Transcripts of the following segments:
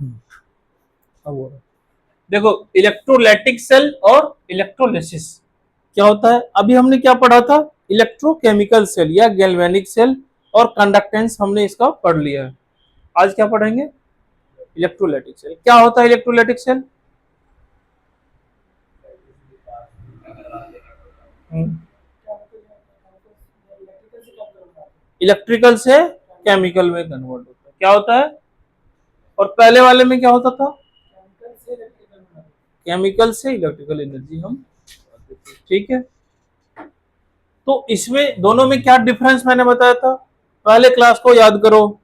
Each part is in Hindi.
अब हो रहा है। देखो, इलेक्ट्रोलाइटिक सेल और इलेक्ट्रोलिसिस क्या होता है, अभी हमने क्या पढ़ा था, इलेक्ट्रोकेमिकल सेल या गैल्वेनिक सेल और कंडक्टेंस हमने इसका पढ़ लिया है। आज क्या पढ़ेंगे, इलेक्ट्रोलाइटिक सेल। क्या होता है इलेक्ट्रोलाइटिक सेल? इलेक्ट्रिकल से केमिकल में कन्वर्ट होता है, क्या होता है? और पहले वाले में क्या होता था? केमिकल से इलेक्ट्रिकल एनर्जी हम, ठीक है। तो इसमें दोनों में क्या डिफरेंस मैंने बताया था, पहले क्लास को याद करो।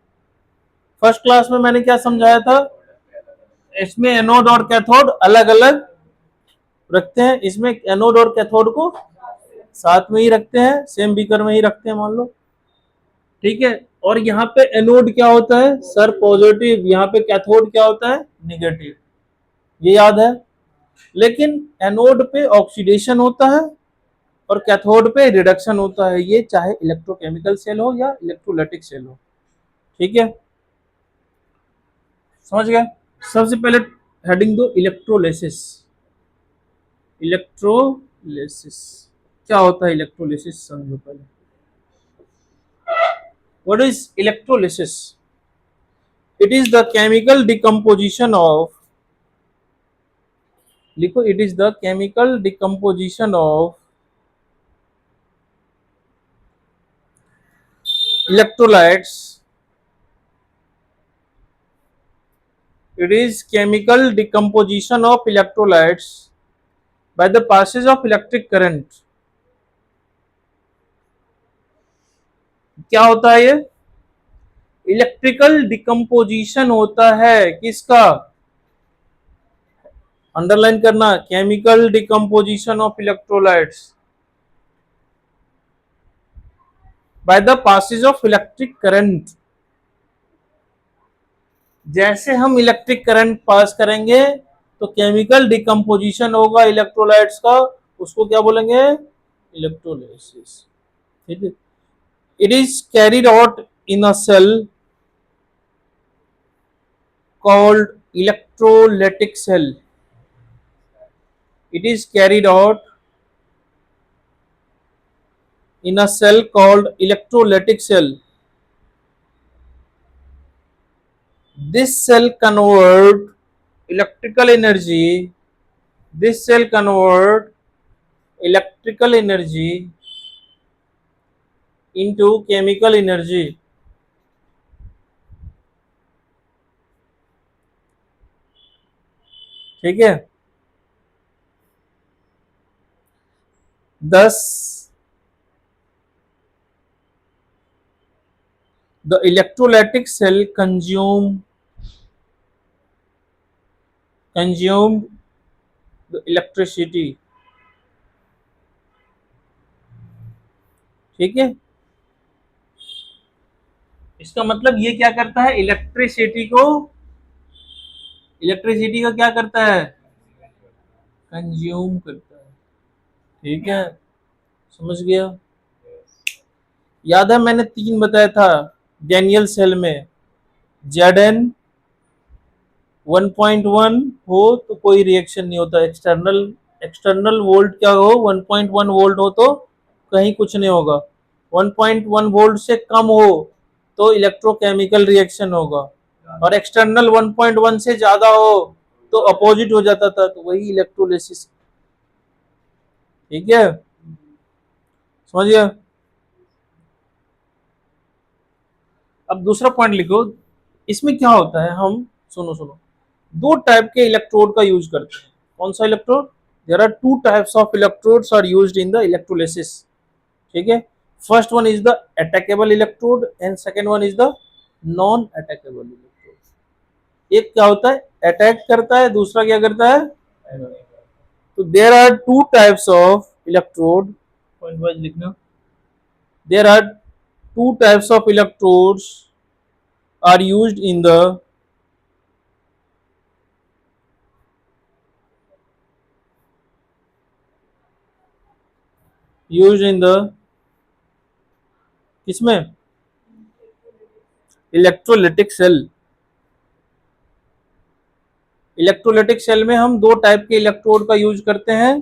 फर्स्ट क्लास में मैंने क्या समझाया था, इसमें एनोड और कैथोड अलग अलग रखते हैं, इसमें एनोड और कैथोड को साथ में ही रखते हैं, सेम बीकर में ही रखते हैं मान लो, ठीक है। और यहाँ पे एनोड क्या होता है सर, पॉजिटिव, यहाँ पे कैथोड क्या होता है, निगेटिव, ये याद है। लेकिन एनोड पे ऑक्सीडेशन होता है और कैथोड पे रिडक्शन होता है, ये चाहे इलेक्ट्रोकेमिकल सेल हो या इलेक्ट्रोलाइटिक सेल हो, ठीक है, समझ गया। सबसे पहले हेडिंग दो इलेक्ट्रोलिसिस। इलेक्ट्रोलिसिस क्या होता है, इलेक्ट्रोलिसिस समझो पहले। What is electrolysis? It is the chemical decomposition of, लिखो, it is the chemical decomposition of electrolytes. It is chemical decomposition of electrolytes by the passage of electric current. क्या होता है ये? इलेक्ट्रिकल डिकम्पोजिशन होता है किसका, अंडरलाइन करना, chemical decomposition of electrolytes by the passage of electric current. जैसे हम इलेक्ट्रिक करंट पास करेंगे तो केमिकल डिकम्पोजिशन होगा इलेक्ट्रोलाइट्स का, उसको क्या बोलेंगे, इलेक्ट्रोलाइसिस, ठीक है। It is carried out in a cell called electrolytic cell. It is carried out in a cell called electrolytic cell. This cell convert electrical energy. This cell convert electrical energy into chemical energy. ठीक है। Thus, the electrolytic cell consume the electricity, ठीक है। इसका मतलब ये क्या करता है, इलेक्ट्रिसिटी को क्या करता है, कंज्यूम करता है, ठीक है, समझ गया। याद है मैंने तीन बताया था डेनियल सेल में, Zn 1.1 हो तो कोई रिएक्शन नहीं होता, एक्सटर्नल एक्सटर्नल वोल्ट क्या हो, 1.1 वोल्ट हो तो कहीं कुछ नहीं होगा, 1.1 वोल्ट से कम हो तो इलेक्ट्रोकेमिकल रिएक्शन होगा, और एक्सटर्नल 1.1 से ज्यादा हो तो अपोजिट हो जाता था, तो वही इलेक्ट्रोलिसिस, ठीक है, समझ गया। अब दूसरा पॉइंट लिखो, इसमें क्या होता है, हम सुनो सुनो, दो टाइप के इलेक्ट्रोड का यूज करते हैं, कौन सा electrode, there are two types of electrodes are used in the electrolysis, ठीक है। First one is the attackable electrode and second one is the non attackable electrode. एक क्या होता है, अटैक करता है, दूसरा क्या करता है, तो there are two types of electrode, point wise लिखना, there are two types of electrodes are used in the किसमें, इलेक्ट्रोलिटिक सेल, इलेक्ट्रोलाइटिक सेल में हम दो टाइप के इलेक्ट्रोड का यूज करते हैं.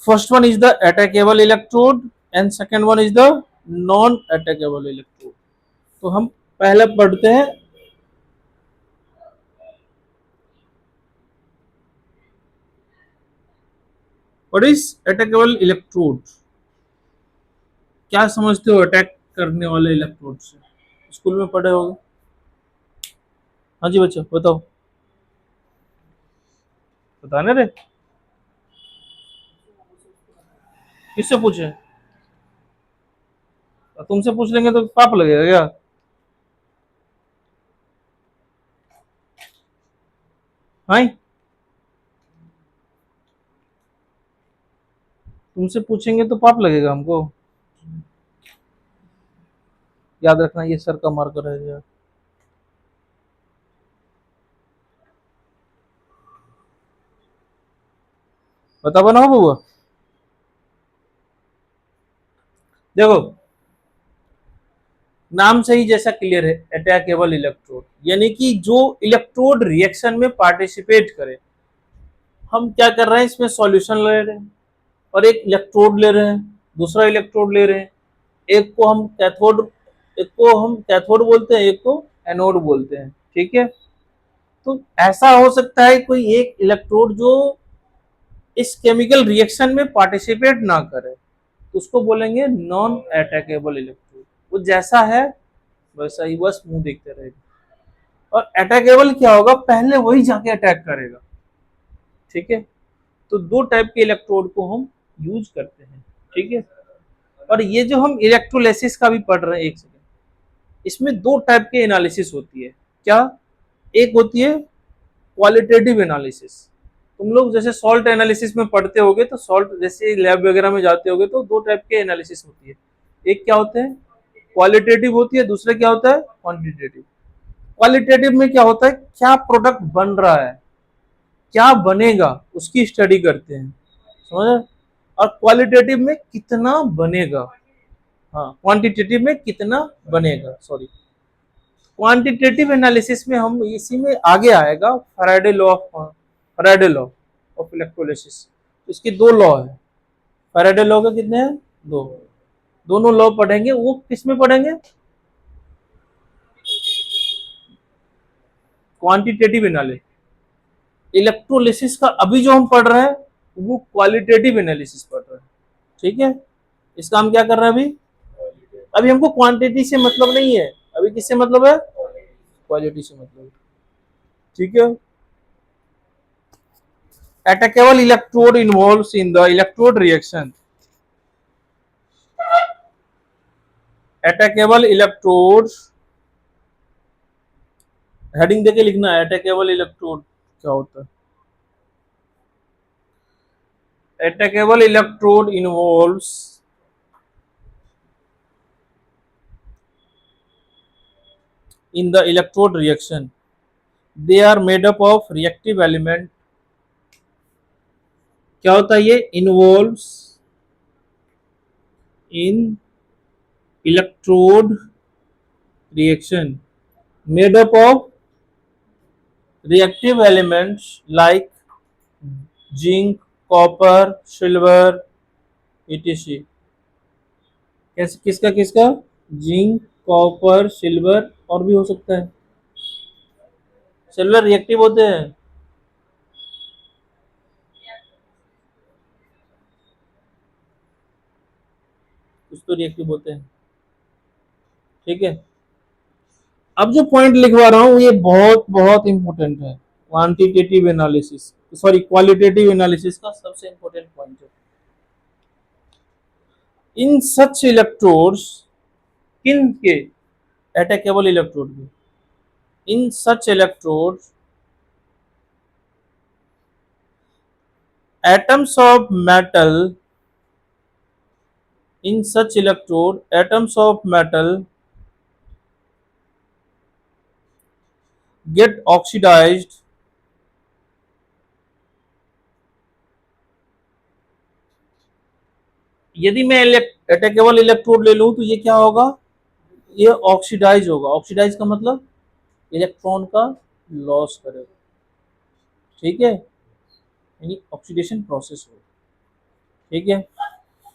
First one is the attackable electrode and second one is the non attackable electrode. तो हम पहले पढ़ते हैं व्हाट इज अटैकेबल इलेक्ट्रोड. क्या समझते हो अटैक करने वाले इलेक्ट्रोड से? स्कूल में पढ़े होगे. हाँ जी बच्चों बताओ. बताने रे. किससे पूछे? तुमसे पूछ लेंगे तो पाप लगेगा क्या? हाँ तुमसे पूछेंगे तो पाप लगेगा हमको. याद रखना ये सर का मार्कर है यार. बता बनाओ बउआ. देखो नाम से ही जैसा क्लियर है अटैकेबल इलेक्ट्रोड यानी कि जो इलेक्ट्रोड रिएक्शन में पार्टिसिपेट करे. हम क्या कर रहे हैं इसमें सॉल्यूशन ले रहे हैं और एक इलेक्ट्रोड ले रहे हैं दूसरा इलेक्ट्रोड ले रहे हैं. एक को हम कैथोड बोलते हैं एक को एनोड बोलते हैं. ठीक है. तो ऐसा हो सकता है कोई एक इलेक्ट्रोड जो इस केमिकल रिएक्शन में पार्टिसिपेट ना करे तो उसको बोलेंगे नॉन अटैकेबल इलेक्ट्रोड. वो जैसा है वैसा ही बस मुंह देखते रहेगा. और अटैकेबल क्या होगा पहले वही जाके अटैक करेगा. ठीक है. तो दो टाइप के इलेक्ट्रोड को हम यूज करते हैं. ठीक है. और ये जो हम इलेक्ट्रोलाइसिस का भी पढ़ रहे हैं एक सेकेंड इसमें दो टाइप के एनालिसिस होती है. क्या? एक होती है क्वालिटेटिव एनालिसिस. तुम लोग जैसे सॉल्ट एनालिसिस में पढ़ते होगे तो सॉल्ट जैसे लैब वगैरह में जाते होगे तो दो टाइप के एनालिसिस होती है. एक क्या होते हैं क्वालिटेटिव होती है दूसरा क्या होता है क्वांटिटेटिव. क्वालिटेटिव में क्या होता है क्या प्रोडक्ट बन रहा है क्या बनेगा उसकी स्टडी करते हैं. समझ. और क्वालिटेटिव में कितना बनेगा. हाँ क्वांटिटेटिव में कितना बनेगा सॉरी. क्वांटिटेटिव एनालिसिस में हम इसी में आगे आएगा फैराडे लॉ ऑफ इलेक्ट्रोलिसिस. इसके दो लॉ है. फैराडे लॉ के कितने हैं दो. दोनों लॉ पढ़ेंगे वो किस में पढ़ेंगे क्वांटिटेटिव एनालिसिस. इलेक्ट्रोलिसिस का अभी जो हम पढ़ रहे हैं वो क्वालिटेटिव एनालिसिस पढ़ रहे हैं. ठीक है. इसका हम क्या कर रहे हैं अभी हमको क्वांटिटी से मतलब नहीं है अभी किससे मतलब है क्वालिटी से मतलब है. ठीक है. Attackable electrode involves in the electrode reaction. Attackable electrode heading देके लिखना है अटैकेबल इलेक्ट्रोड क्या होता है. Attackable electrode involves in the electrode reaction. They are made up of reactive element. क्या होता है ये involves in electrode reaction made up of reactive elements like zinc, copper, silver, etc. किसका किसका जिंक कॉपर सिल्वर और भी हो सकता है. सिल्वर रिएक्टिव होते हैं. कुछ तो रिएक्टिव होते हैं. ठीक है. अब जो पॉइंट लिखवा रहा हूं ये बहुत बहुत इंपॉर्टेंट है. Quantitative analysis sorry qualitative analysis का सबसे इंपॉर्टेंट पॉइंट है. इन सच इलेक्ट्रोड्स किन के अटैकेबल इलेक्ट्रोड के. इन सच electrodes atoms of metal in such electrode atoms of metal get oxidized यदि मैं अटैकेबल इलेक्ट्रोड ले लूं तो ये क्या होगा ये ऑक्सीडाइज होगा. ऑक्सीडाइज का मतलब इलेक्ट्रॉन का लॉस करेगा, ठीक है, यानी ऑक्सीडेशन प्रोसेस हो, ठीक है।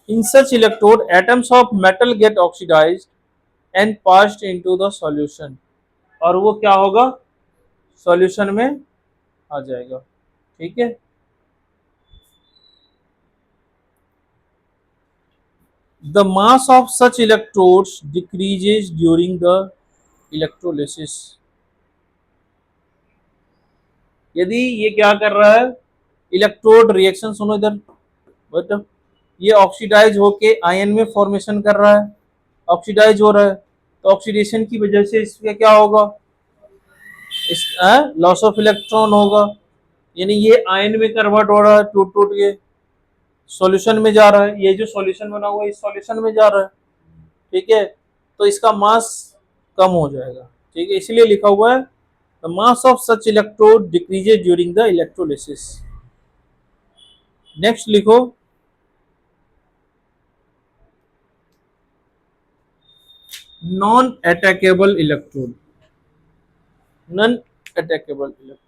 In such electrode atoms of metal get oxidised and passed into the solution, और वो क्या होगा, सॉल्यूशन में आ जाएगा, ठीक है। The mass of such electrodes decreases during the electrolysis. यदि ये क्या कर रहा है, इलेक्ट्रोड रिएक्शन, सुनो इधर, मतलब ये ऑक्सीडाइज होके आयन में फॉर्मेशन कर रहा है, ऑक्सीडाइज हो रहा है, तो ऑक्सीडेशन की वजह से इसका क्या होगा, इस लॉस ऑफ इलेक्ट्रॉन होगा, यानी ये आयन में कन्वर्ट हो रहा है, टूट टूट के सॉल्यूशन में जा रहा है, ये जो सॉल्यूशन बना हुआ है इस सॉल्यूशन में जा रहा है, ठीक है, तो इसका मास कम हो जाएगा, ठीक है, इसलिए लिखा हुआ है the mass of such electrode decreases during the electrolysis. Next लिखो, non attackable electrode, non attackable electrode,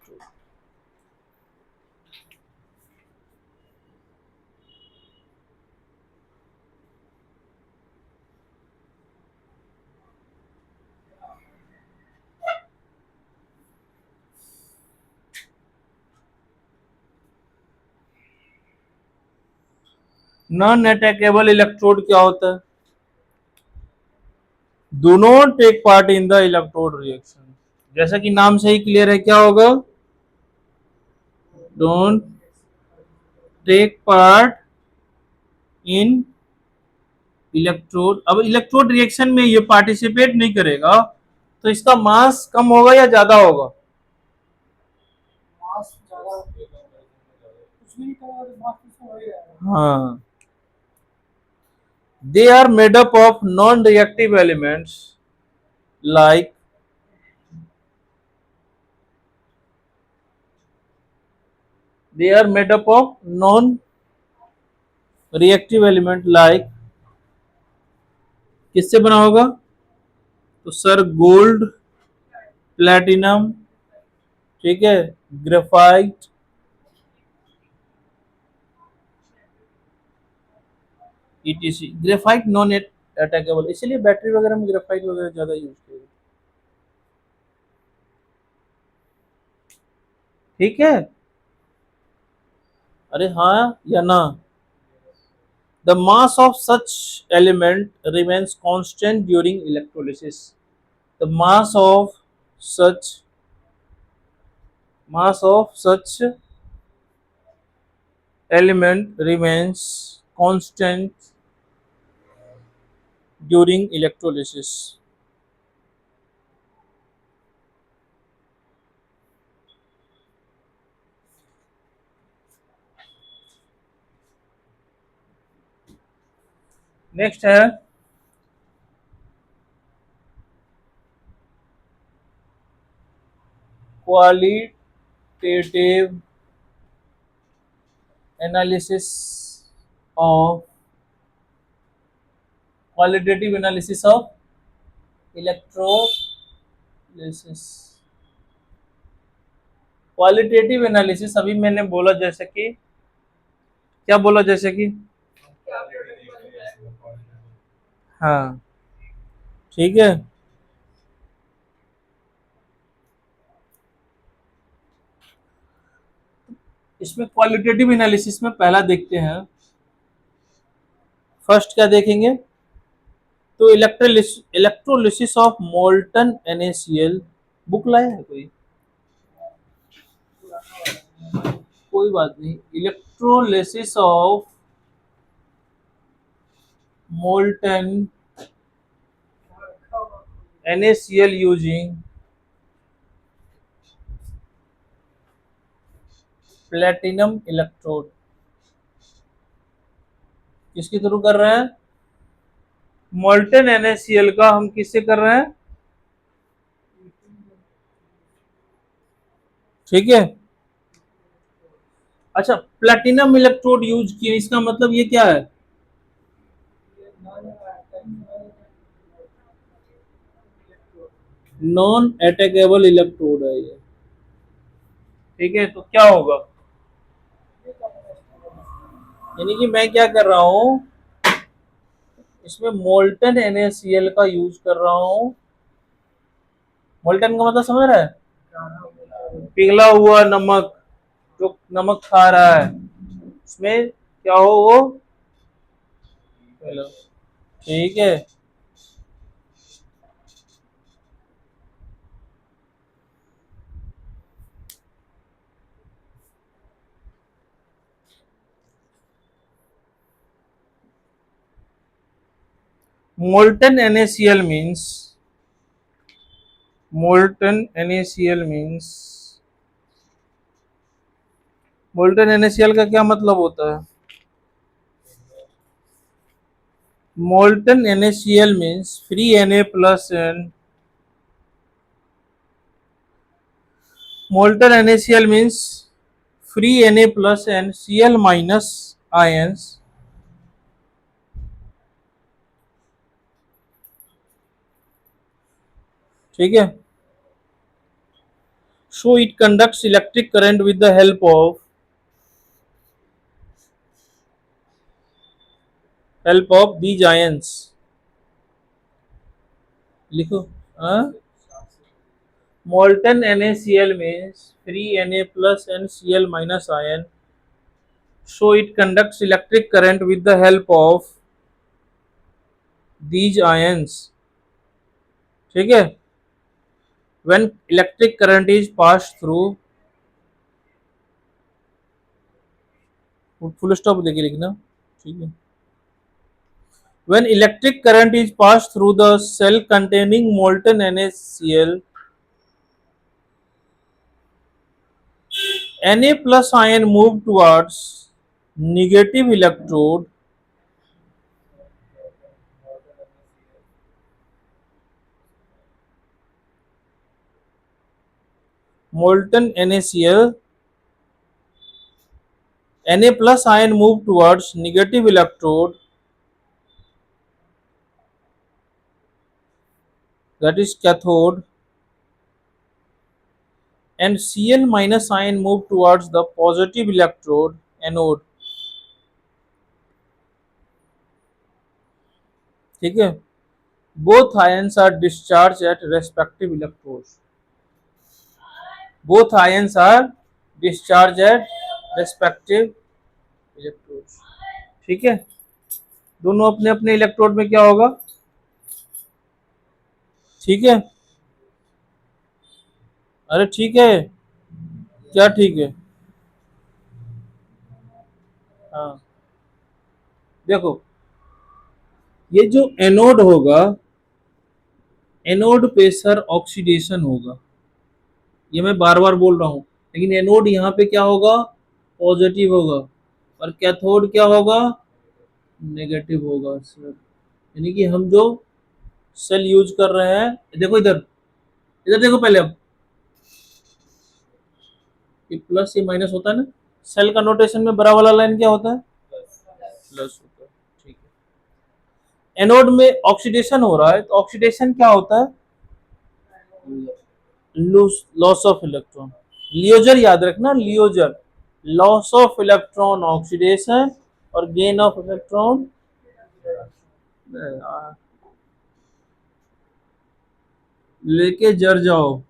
non attackable electrode क्या होता है, do not take part in the electrode reaction, जैसा कि नाम से ही क्लियर है, क्या होगा, don't take part in electrode. अब इलेक्ट्रोड रिएक्शन में ये पार्टिसिपेट नहीं करेगा, तो इसका मास कम होगा या ज्यादा होगा, मास ज्यादा, कुछ भी नहीं करेगा, मास तो हो ही जाएगा। हाँ, they are made up of non-reactive elements like they are made up of non-reactive element like, किससे बना होगा, तो सर गोल्ड, प्लेटिनम, ठीक है, graphite, etc. Graphite non attackable, इसलिए बैटरी वगैरह में ग्रेफाइट वगैरह ज्यादा यूज किया, ठीक है, अरे हाँ या ना, the mass of such element remains constant during electrolysis, the such mass of such element remains constant during electrolysis. Next है qualitative analysis of, qualitative analysis of electrolysis. Qualitative analysis अभी मैंने बोला, जैसे कि क्या बोला, जैसे कि, हाँ, ठीक है, इसमें क्वालिटेटिव एनालिसिस में पहला देखते हैं, फर्स्ट क्या देखेंगे, तो electrolysis of molten NaCl, book लाया है कोई, कोई बात नहीं, electrolysis of molten NaCl using platinum electrode, किसके थ्रू कर रहे हैं, मोल्टन NaCl का हम किससे कर रहे हैं, ठीक है। अच्छा, प्लेटिनम इलेक्ट्रोड यूज किए, इसका मतलब ये क्या है, नॉन अटैकेबल इलेक्ट्रोड है ये, ठीक है, तो क्या होगा, यानी कि मैं क्या कर रहा हूं, इसमें मोल्टन NaCl का यूज कर रहा हूं। मोल्टन का मतलब समझ रहा है, पिघला हुआ नमक, जो नमक खा रहा है उसमें क्या हो वो, हेलो, ठीक है। molten NaCl means molten NaCl means molten NaCl का क्या मतलब होता है, molten NaCl means free Na plus and molten NaCl means free Na plus and Cl minus ions, ठीक है। So it conducts electric current with the help of these ions, लिखो, हाँ, molten NaCl means free Na plus and Cl minus ion, so it conducts electric current with the help of these ions, ठीक है। when electric current is passed through, full stop देके लिखना, ठीक है। when electric current is passed through the cell containing molten NaCl, Na plus ion move towards negative electrode, molten NaCl, Na plus ion move towards negative electrode, that is cathode, and Cl minus ion move towards the positive electrode, anode, ठीक है। both ions are discharged at respective electrodes, both ions are discharged at respective electrodes, ठीक है। दोनों अपने अपने इलेक्ट्रोड में क्या होगा, ठीक है। अरे ठीक है, क्या ठीक है, हाँ, देखो ये जो एनोड होगा, एनोड पे सर ऑक्सीडेशन होगा, ये मैं बार बार बोल रहा हूं, लेकिन एनोड यहाँ पे क्या होगा, पॉजिटिव होगा, और कैथोड क्या होगा, नेगेटिव होगा सर। यानी कि हम जो सेल यूज कर रहे हैं, देखो इधर, इधर देखो पहले, अब ये प्लस ये माइनस होता है ना, सेल का नोटेशन में बड़ा वाला लाइन क्या होता है, प्लस होता है, ठीक है। एनोड में ऑक्सीडेशन हो रहा है, तो ऑक्सीडेशन क्या होता है, लॉस ऑफ इलेक्ट्रॉन, लियोजर याद रखना, लियोजर, लॉस ऑफ इलेक्ट्रॉन ऑक्सीडेशन, और गेन ऑफ इलेक्ट्रॉन, लेके जर जाओ,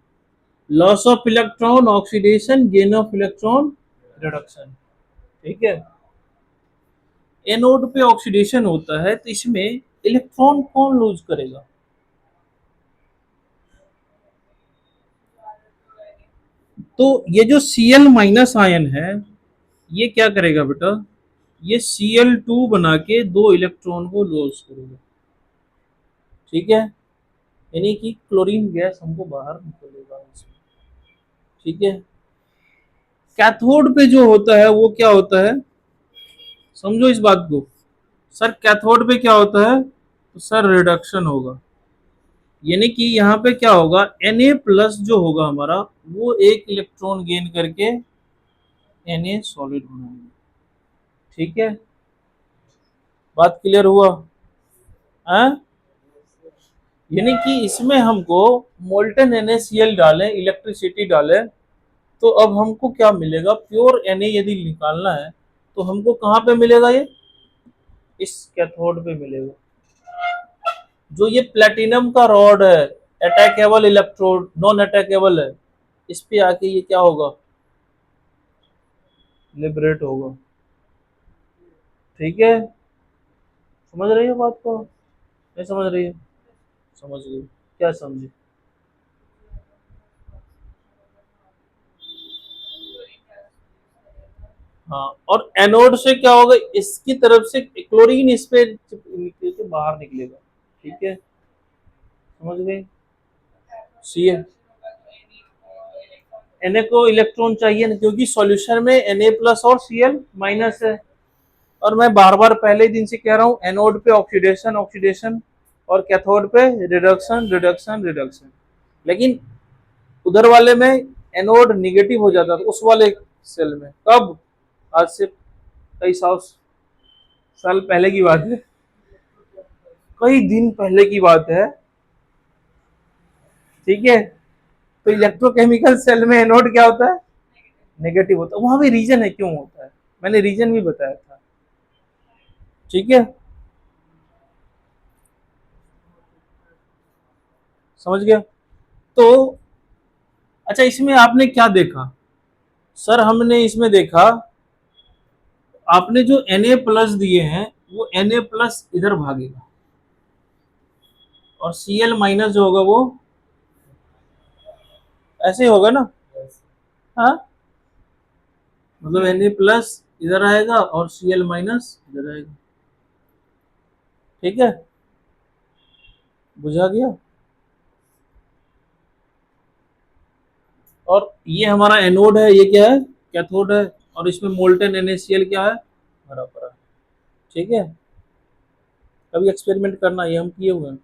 loss of electron oxidation, gain of electron reduction, ठीक है। एनोड पे ऑक्सीडेशन होता है, तो इसमें इलेक्ट्रॉन कौन लूज करेगा, तो ये जो Cl माइनस आयन है, ये क्या करेगा बेटा, ये Cl2 बना के दो इलेक्ट्रॉन को लॉस करेगा, ठीक है। यानी कि क्लोरीन गैस हमको बाहर निकलेगा इसमें, ठीक है। कैथोड पे जो होता है वो क्या होता है, समझो इस बात को, सर कैथोड पे क्या होता है, तो सर रिडक्शन होगा, यानी कि यहाँ पे क्या होगा, Na प्लस जो होगा हमारा, वो एक इलेक्ट्रॉन गेन करके Na सॉलिड बनाएंगे, ठीक है। बात क्लियर हुआ, हाँ। यानी कि इसमें हमको मोल्टन NaCl डालें, इलेक्ट्रिसिटी डालें, तो अब हमको क्या मिलेगा, प्योर Na यदि निकालना है तो हमको कहाँ पे मिलेगा, ये इस कैथोड पे मिलेगा। जो ये प्लेटिनम का रॉड है, अटैकेबल इलेक्ट्रोड, नॉन अटैकेबल है, इस पे आके ये क्या होगा, लिबरेट होगा। ठीक है, समझ रही हो बात को, नहीं समझ रही है? समझ गई, क्या समझी? हाँ, और एनोड से क्या होगा, इसकी तरफ से क्लोरीन इस पे निकल के बाहर निकलेगा। ठीक है, समझ गए? सी Na को इलेक्ट्रॉन चाहिए ना, क्योंकि सॉल्यूशन में Na प्लस और Cl माइनस है। और मैं बार बार पहले दिन से कह रहा हूँ, एनोड पे ऑक्सीडेशन ऑक्सीडेशन और कैथोड पे रिडक्शन रिडक्शन रिडक्शन। लेकिन उधर वाले में एनोड निगेटिव हो जाता था, उस वाले सेल में। कब? आज से कई साल पहले की बात है, कई दिन पहले की बात है। ठीक है, तो इलेक्ट्रोकेमिकल सेल में एनोड क्या होता है, नेगेटिव होता है। वहां भी रीजन है क्यों होता है, मैंने रीजन भी बताया था। ठीक है, समझ गया? तो अच्छा, इसमें आपने क्या देखा सर? हमने इसमें देखा, आपने जो Na प्लस दिए हैं वो Na प्लस इधर भागेगा, और Cl माइनस जो होगा वो ऐसे ही होगा ना। हाँ, मतलब Na प्लस इधर आएगा और Cl माइनस इधर आएगा। ठीक है, बुझा गया? और ये हमारा एनोड है, ये क्या है, कैथोड है, और इसमें मोल्टेन NaCl क्या है, भरा पड़ा है। ठीक है, कभी एक्सपेरिमेंट करना, ये हम किए हुए हैं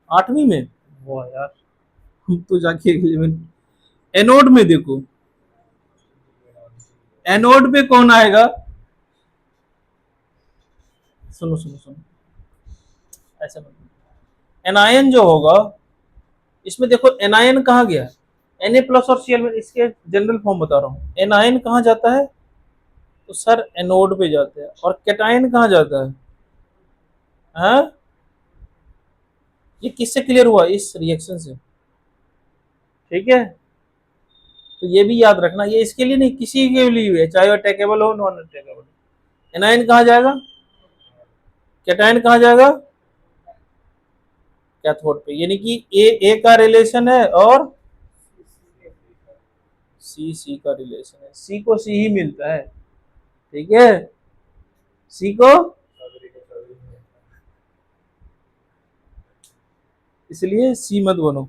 8वीं में। वाह यार, हम तो जाके एनोड में देखो, एनोड पे कौन आएगा, सुनो सुनो सुनो, ऐसा मतलब एनायन जो होगा, इसमें देखो एनायन कहाँ गया, Na प्लस और Cl में, इसके जनरल फॉर्म बता रहा हूँ। एनायन कहाँ जाता है, तो सर एनोड पे जाता है। और कैटायन कहाँ जाता है? हाँ, ये किससे क्लियर हुआ, इस रिएक्शन से। ठीक है, तो ये भी याद रखना, ये इसके लिए नहीं, किसी के लिए है, चाहे वो अटैकेबल हो नॉन अटैकेबल। एनायन कहाँ जाएगा, कैटायन कहाँ जाएगा, कैथोड पे। यानी कि ए का रिलेशन है और सी का रिलेशन है। सी को सी ही मिलता है। ठीक है, सी को, इसलिए सी मत बनो।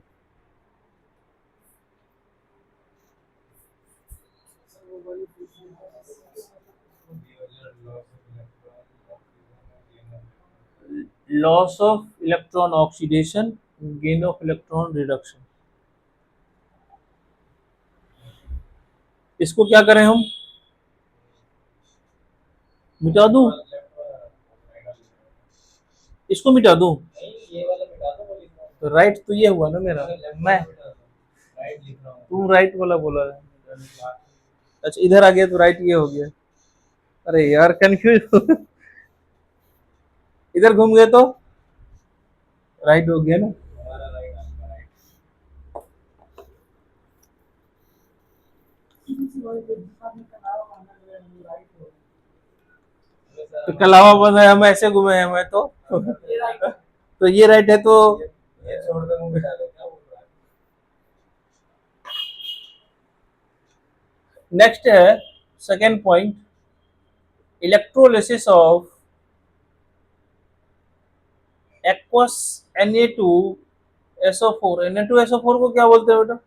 Loss of electron oxidation, gain of electron reduction. इसको क्या करें हम, मिटा दूं, इसको मिटा दूं, तो राइट तो ये हुआ ना मेरा, मैं, तुम राइट वाला बोला है। अच्छा, इधर आ गया तो राइट ये हो गया। अरे यार कंफ्यूज इधर घूम गए तो राइट हो गया ना। तो कलावा बंद है, हम ऐसे घूमे हैं, मैं तो ये राइट है तो नेक्स्ट है second point, electrolysis of aqueous Na2SO4। Na2SO4 को क्या बोलते हैं बेटा?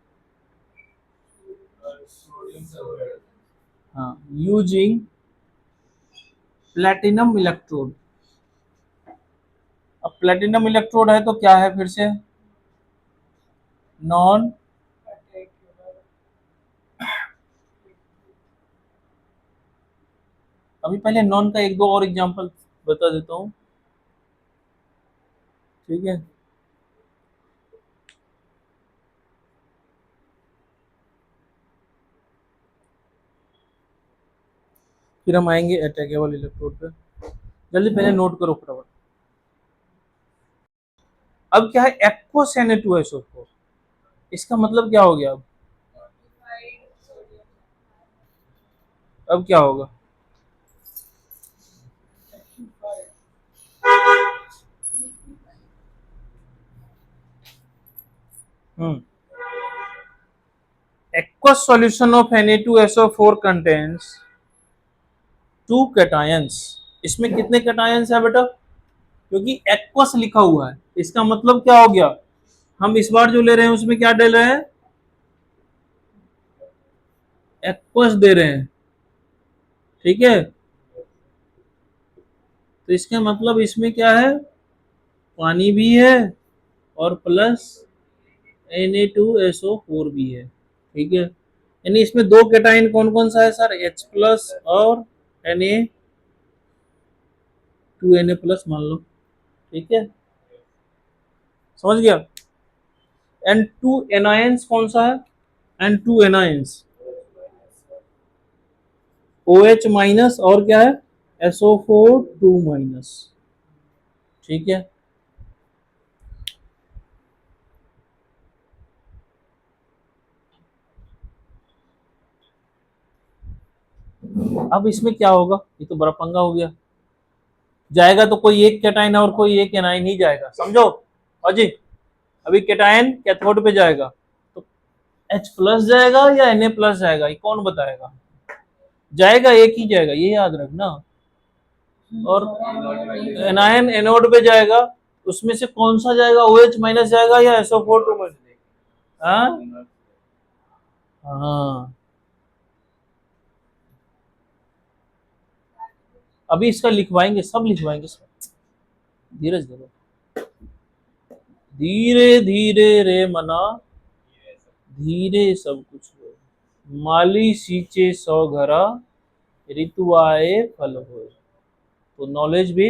हाँ, यूजिंग प्लेटिनम इलेक्ट्रोड। अब प्लेटिनम इलेक्ट्रोड है तो क्या है, फिर से नॉन, अभी पहले नॉन का एक दो और एग्जांपल बता देता हूँ। ठीक है, फिर हम आएंगे अटैकेबल इलेक्ट्रोड पे। जल्दी पहले नोट करो फटाफट। अब क्या है एक्वस Na2SO4, इसका मतलब क्या हो गया? अब क्या होगा? Hmm aqueous solution of Na2SO4 contains two cations. इसमें कितने कैटायंस है बेटा? क्योंकि एक्वस लिखा हुआ है, इसका मतलब क्या हो गया? हम इस बार जो ले रहे हैं उसमें क्या डाल रहे हैं? एक्वस दे रहे हैं, ठीक है। तो इसका मतलब इसमें क्या है? पानी भी है और प्लस Na2SO4 भी है, ठीक है। यानी इसमें दो कैटायन कौन कौन सा है सर? H प्लस और Na2Na प्लस मान लो, ठीक है। समझ गया? एंड टू एनायंस कौन सा है? And two anions OH minus और क्या है? SO4 2 माइनस, ठीक है। अब इसमें क्या होगा? ये तो बड़ा पंगा हो गया। जाएगा तो कोई एक कैटायन और कोई एक एनायन ही जाएगा, समझो अजी। अभी कैटायन कैथोड पे जाएगा तो H प्लस जाएगा या Na प्लस जाएगा, ये कौन बताएगा? जाएगा एक ही जाएगा, ये याद रखना। और एनायन एनोड पे जाएगा, उसमें से कौन सा जाएगा? OH माइनस जाएगा या SO4 2 माइनस? हाँ हाँ। अभी इसका लिखवाएंगे, सब लिखवाएंगे सब। धीरज धरो, धीरे धीरे रे मना, धीरे सब कुछ हो। माली सींचे सौ घरा, ऋतु आए फल हो। तो नॉलेज भी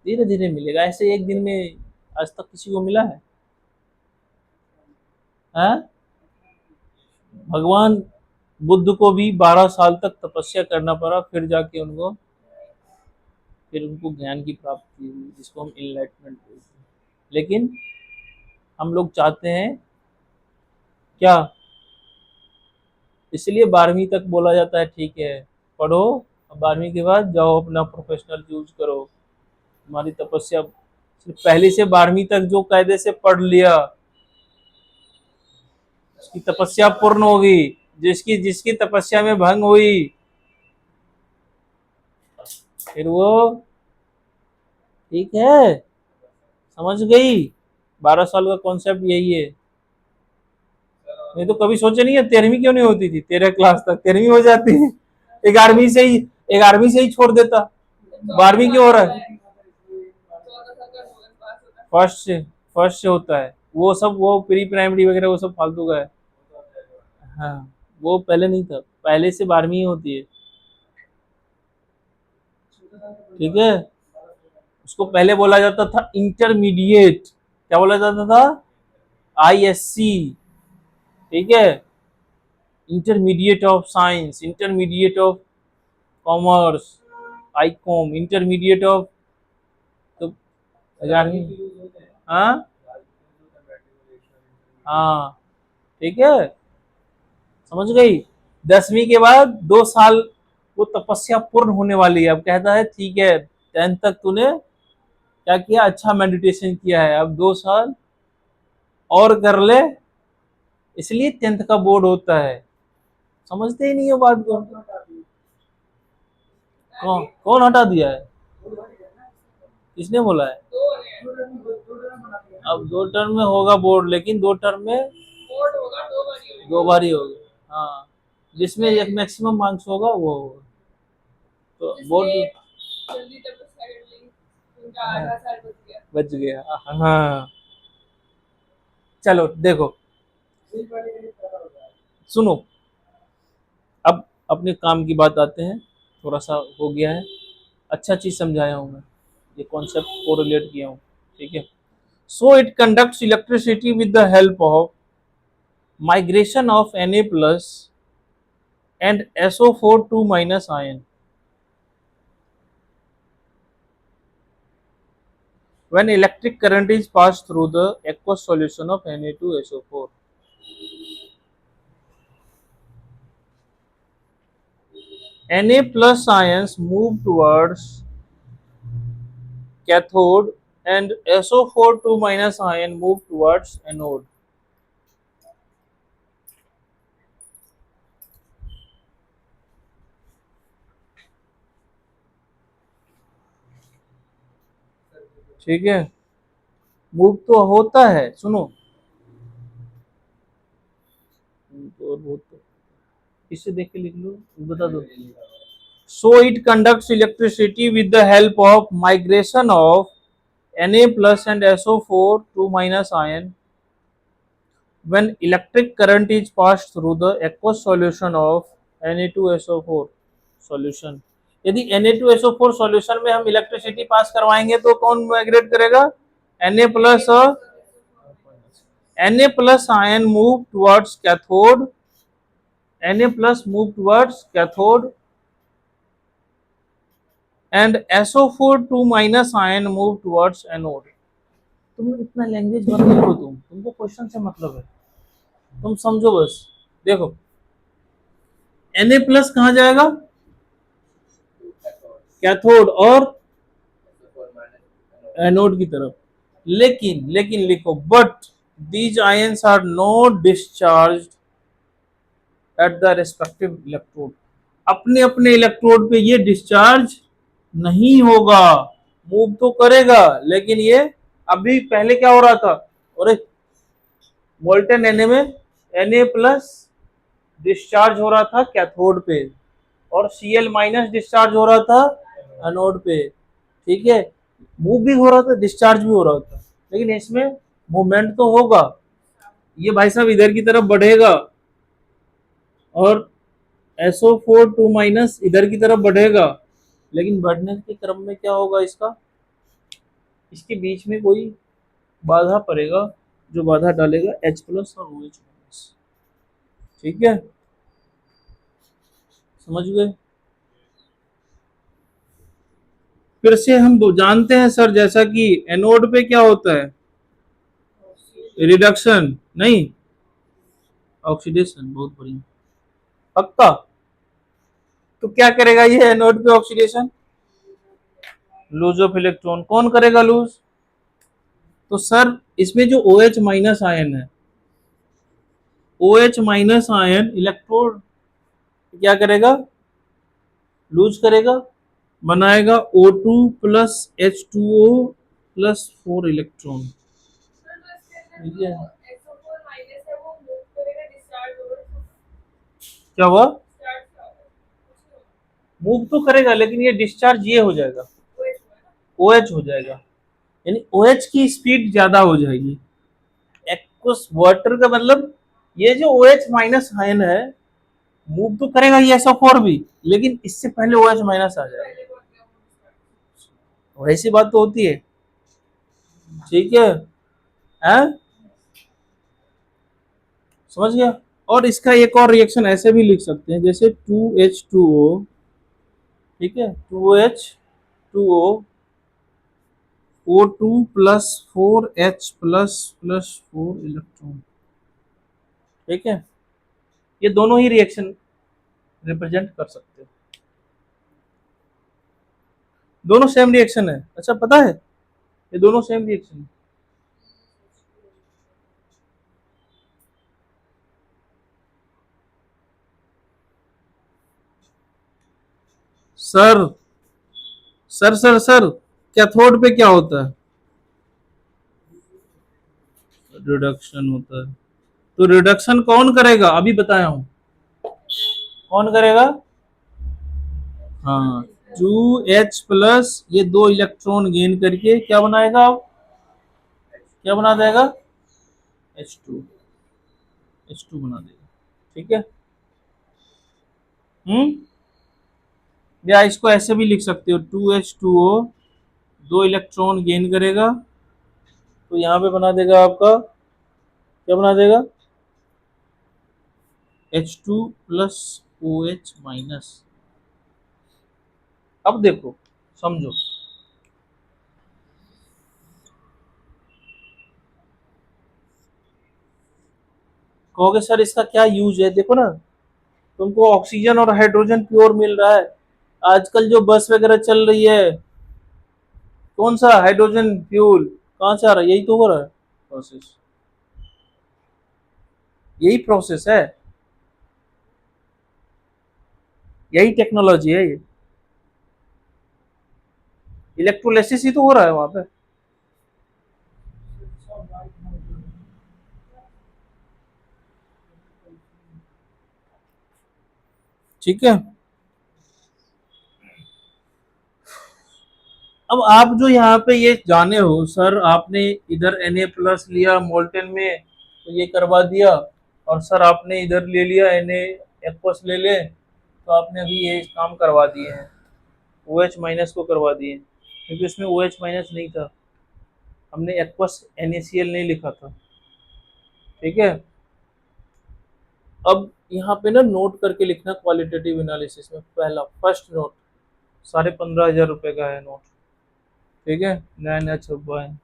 धीरे धीरे मिलेगा, ऐसे एक दिन में आज तक किसी को मिला है? हाँ? भगवान बुद्ध को भी 12 साल तक तपस्या करना पड़ा, फिर उनको ज्ञान की प्राप्ति हुई, जिसको हम इनलाइटमेंट बोलते हैं। लेकिन हम लोग चाहते हैं क्या? इसलिए 12वीं तक बोला जाता है ठीक है पढ़ो, अब 12वीं के बाद जाओ अपना प्रोफेशनल यूज करो। हमारी तपस्या सिर्फ पहली से 12वीं तक जो कायदे से पढ़ लिया उसकी तपस्या पूर्ण होगी। जिसकी जिसकी तपस्या में भंग हुई फिर वो, ठीक है, समझ गई? 12 साल का कॉन्सेप्ट यही है। नहीं तो कभी सोचे नहीं है 13वीं क्यों नहीं होती थी? 13 क्लास तक 13वीं हो जाती है, 11वीं से ही 11वीं से ही छोड़ देता। 12वीं क्यों हो रहा है? फर्स्ट से होता है वो सब, वो प्री प्राइमरी वगैरह वो सब फालतू का है। हाँ, वो पहले नहीं था, पहले से 12वीं होती है, ठीक है। उसको पहले बोला जाता था इंटरमीडिएट, क्या बोला जाता था? ISC, ठीक है। Intermediate of science, intermediate of commerce, Icom, intermediate of, तो 11वीं। हाँ हाँ, ठीक है, समझ गई? 10वीं के बाद 2 साल वो तपस्या पूर्ण होने वाली है। अब कहता है ठीक है 10th तक तूने क्या किया? अच्छा मेडिटेशन किया है, अब 2 साल और कर ले। इसलिए 10th का बोर्ड होता है। समझते ही नहीं हो बात को। कौन कौन हटा दिया है? किसने बोला है? अब 2 टर्म में होगा बोर्ड, लेकिन 2 टर्म में 2 बार ही होगा। हाँ, जिसमें एक मैक्सिमम मार्क्स होगा वो होगा। तो बोर्ड बच गया। हाँ, चलो देखो, सुनो, अब अपने काम की बात आते हैं। थोड़ा सा हो गया है, अच्छा चीज समझाया हूँ मैं, ये कॉन्सेप्ट को रिलेट किया हूँ, ठीक है। So it conducts electricity with the help of migration of Na plus and SO4 2 minus ion. When electric current is passed through the aqueous solution of Na2SO4. Na plus ions move towards cathode and SO4 2 minus ion move towards anode. ठीक है, मूव तो होता है, सुनो तो इसे देख के लिख लो, बता दो. So it conducts electricity with the help of migration of Na plus and SO4 2 minus ion. When electric current is passed through the aqueous solution of Na2SO4 solution. यदि Na2SO4 सॉल्यूशन में हम इलेक्ट्रिसिटी पास करवाएंगे तो कौन माइग्रेट करेगा? Na प्लस और Na plus ion move towards cathode. Na plus move towards cathode and SO4 2 minus ion move towards anode. तुम इतना लैंग्वेज मत लिखो, तुमको क्वेश्चन से मतलब है, तुम समझो बस. देखो Na प्लस कहाँ जाएगा? कैथोड और एनोड की तरफ. लेकिन लिखो but these ions are not discharge at the respective electrode. अपने अपने इलेक्ट्रोड पे ये डिस्चार्ज नहीं होगा, मूव तो करेगा लेकिन ये अभी पहले क्या हो रहा था, और मोल्टन Na में Na प्लस डिस्चार्ज हो रहा था कैथोड पे और Cl माइनस डिस्चार्ज हो रहा था एनोड पे. ठीक है, मूव भी हो रहा था, डिस्चार्ज भी हो रहा था, लेकिन इसमें मूवमेंट तो होगा. ये भाई साहब इधर की तरफ बढ़ेगा और SO4 2 माइनस इधर की तरफ बढ़ेगा, लेकिन बढ़ने के क्रम में क्या होगा, इसके बीच में कोई बाधा पड़ेगा जो बाधा डालेगा H प्लस और OH माइनस. ठीक है, समझ गए? फिर से हम जानते हैं सर, जैसा कि एनोड पे क्या होता है, रिडक्शन नहीं ऑक्सीडेशन. बहुत बढ़िया, पक्का. तो क्या करेगा ये एनोड पे ऑक्सीडेशन? Loose of electron. कौन करेगा लूज? तो सर इसमें जो OH माइनस आयन है, OH माइनस आयन इलेक्ट्रोड क्या करेगा? लूज करेगा, बनाएगा O2 plus H2O plus 4 electron. क्या हुआ? मूव तो करेगा लेकिन ये डिस्चार्ज ये हो जाएगा, OH हो जाएगा, यानी OH की स्पीड ज्यादा हो जाएगी. एक्वस वाटर का मतलब ये जो OH माइनस आयन है मूव तो करेगा ये SO4 भी, लेकिन इससे पहले OH माइनस आ जाएगा. वैसी बात तो होती है. ठीक है, समझ गया? और इसका एक और रिएक्शन ऐसे भी लिख सकते हैं, जैसे 2H2O. ठीक है, 2H2O O2 plus 4H plus plus 4 electron. ठीक है, ये दोनों ही रिएक्शन रिप्रेजेंट कर सकते हो, दोनों सेम रिएक्शन है. अच्छा पता है, ये दोनों सेम रिएक्शन है. Sir sir sir sir cathode पे क्या होता है? रिडक्शन होता है. तो रिडक्शन कौन करेगा? अभी बताया हूं, कौन करेगा? हाँ, 2H प्लस ये 2 इलेक्ट्रॉन गेन करके क्या बनाएगा? क्या बना देगा? H2 बना देगा. ठीक है, या इसको ऐसे भी लिख सकते हो, 2H2O 2 इलेक्ट्रॉन गेन करेगा तो यहां पे बना देगा आपका, क्या बना देगा? H2 plus OH minus. अब देखो, समझो, कहोगे सर इसका क्या यूज है, देखो ना, तुमको ऑक्सीजन और हाइड्रोजन प्योर मिल रहा है। आजकल जो बस वगैरह चल रही है, कौन सा हाइड्रोजन फ्यूल कहाँ से आ रहा है, यही तो हो रहा है प्रोसेस, यही प्रोसेस है, यही टेक्नोलॉजी है, ये इलेक्ट्रोलाइसिस ही तो हो रहा है वहां पे। ठीक है। अब आप जो यहाँ पे ये जाने हो सर, आपने इधर Na+ लिया मोल्टेन में तो ये करवा दिया, और सर आपने इधर ले लिया Na ले ले, तो आपने अभी ये काम करवा दिए हैं, OH- को करवा दिए, क्योंकि उसमें OH- नहीं था, हमने एक्वस NaCl नहीं लिखा था। ठीक है। अब यहाँ पे ना नोट करके लिखना क्वालिटेटिव एनालिसिस में, पहला फर्स्ट नोट, 15,500 का है नोट। ठीक है, नया नया छपा है।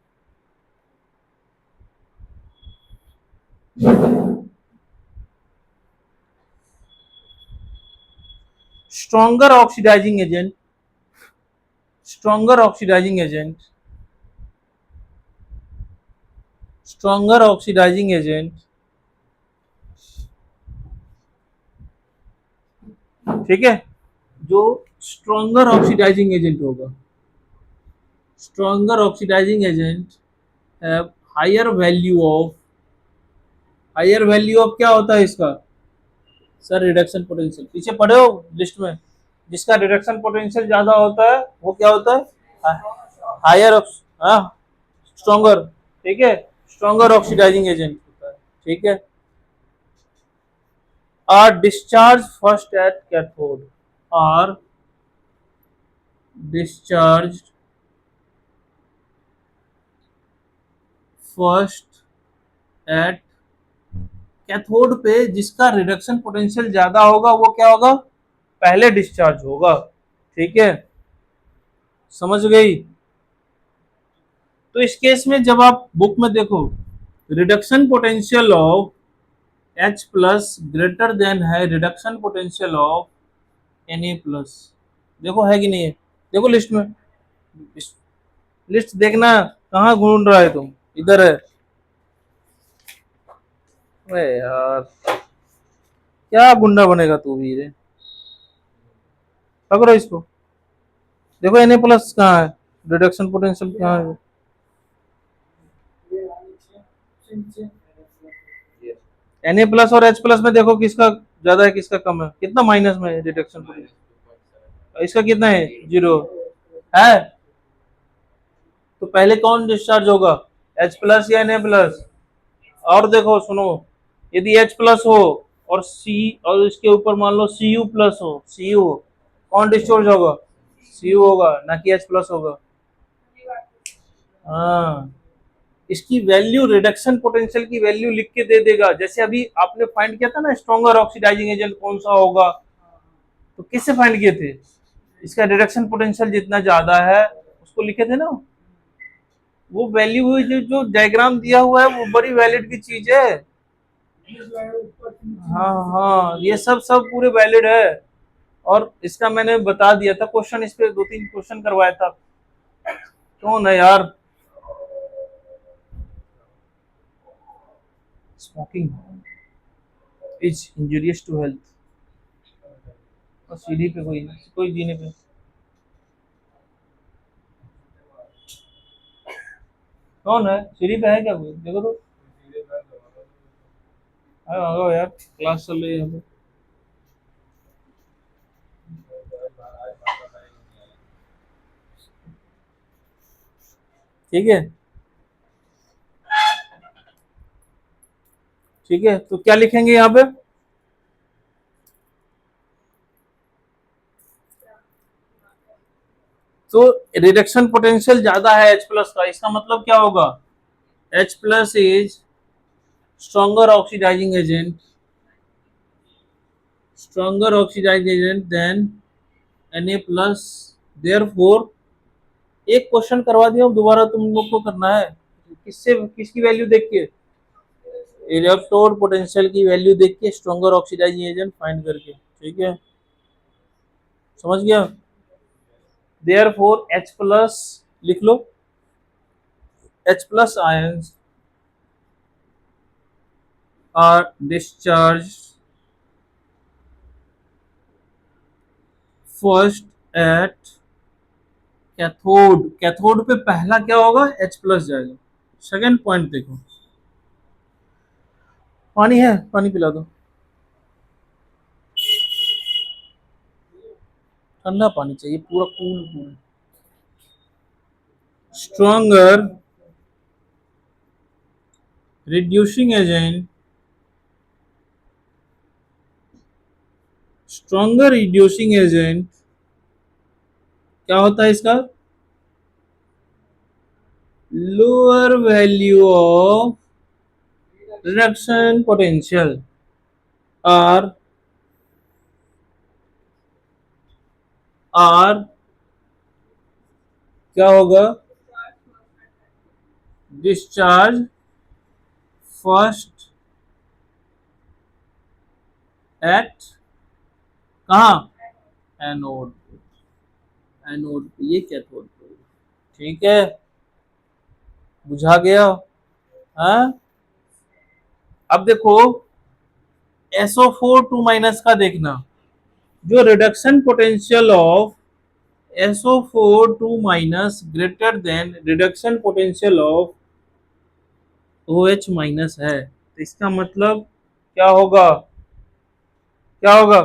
Stronger oxidizing agent, stronger oxidizing agent, stronger oxidizing agent, ठीक है, जो स्ट्रॉन्गर ऑक्सीडाइजिंग एजेंट होगा, stronger oxidizing agent have higher value of, higher value of क्या होता है इसका, सर रिडक्शन पोटेंशियल, पीछे पढ़े हो लिस्ट में, जिसका रिडक्शन पोटेंशियल ज्यादा होता है वो क्या होता है, हायर, हाँ, स्ट्रॉन्गर, ठीक है, स्ट्रॉन्गर ऑक्सीडाइजिंग एजेंट होता है। ठीक है। Are discharge first at cathode, are discharge first at cathode पे, जिसका रिडक्शन पोटेंशियल ज्यादा होगा वो क्या होगा, पहले डिस्चार्ज होगा। ठीक है, समझ गई। तो इस केस में जब आप बुक में देखो, reduction potential of H+ greater than है रिडक्शन पोटेंशियल ऑफ Na+, देखो है कि नहीं है, देखो लिस्ट में, लिस्ट देखना, कहाँ ढूंढ रहा है तुम, इधर है। अरे यार, क्या गुंडा बनेगा तू भी रे, पकड़ो इसको, देखो Na+ कहाँ है, रिडक्शन पोटेंशियल कहाँ है, Na+ और H+ में देखो किसका ज्यादा है किसका कम है, कितना माइनस में है रिडक्शन पोटेंशियल, इसका कितना है, 0 है। तो पहले कौन डिस्चार्ज होगा, H+ या Na+, और देखो सुनो, यदि H+ हो और C, और इसके ऊपर मान लो Cu+ हो, Cu हो, कौन डिस्चार्ज होगा, Cu होगा, ना कि H+ होगा। हाँ, इसकी वैल्यू, रिडक्शन पोटेंशियल की वैल्यू लिख के दे देगा, जैसे अभी आपने फाइंड किया था ना स्ट्रॉन्गर ऑक्सीडाइजिंग एजेंट कौन सा होगा, तो किससे फाइंड किए थे, इसका रिडक्शन पोटेंशियल जितना ज्यादा है उसको लिखे थे ना, वो वैल्यू हुई, जो डायग्राम दिया हुआ है वो बड़ी वैलिड की चीज है। हाँ हाँ, ये सब सब पूरे वैलिड है, और इसका मैंने बता दिया था क्वेश्चन, इस पे 2-3 क्वेश्चन करवाया था। कौन है यार, smoking is injurious to health, और सीढ़ी पे कोई कोई जीने पे, कौन है सीढ़ी पे, है क्या कोई, देखो तो, आओ यार, क्लास चल रही है यहाँ पे। ठीक है। ठीक है, तो क्या लिखेंगे यहाँ पे, तो रिडक्शन पोटेंशियल ज्यादा है H+ का, इसका मतलब क्या होगा, H+ is stronger oxidizing agent, stronger oxidizing agent than Na plus, therefore एक क्वेश्चन करवा दिया, दोबारा तुम लोग को करना है। किससे, किसकी वैल्यू देख के, इलेक्ट्रोड पोटेंशियल की वैल्यू देख के स्ट्रॉन्गर ऑक्सीडाइजिंग एजेंट फाइंड करके, ठीक है, समझ गया। देयरफॉर H प्लस लिख लो, H plus ions are discharged first at cathode. Cathode पे पहला क्या होगा, H प्लस जाएगा। सेकेंड पॉइंट देखो, पानी है, पानी पिला दो, ठंडा पानी चाहिए, पूरा cool cool. Stronger reducing agent, stronger reducing agent क्या होता है इसका, lower value of reduction potential are are क्या होगा, डिस्चार्ज फर्स्ट एट कहा, एनोड, एनोड पे, ये कैथोड पे, ठीक है, बुझा गया। हाँ, अब देखो SO4 2 माइनस का देखना, जो reduction potential of SO4 2 minus greater than reduction potential of OH minus है, तो इसका मतलब क्या होगा, क्या होगा,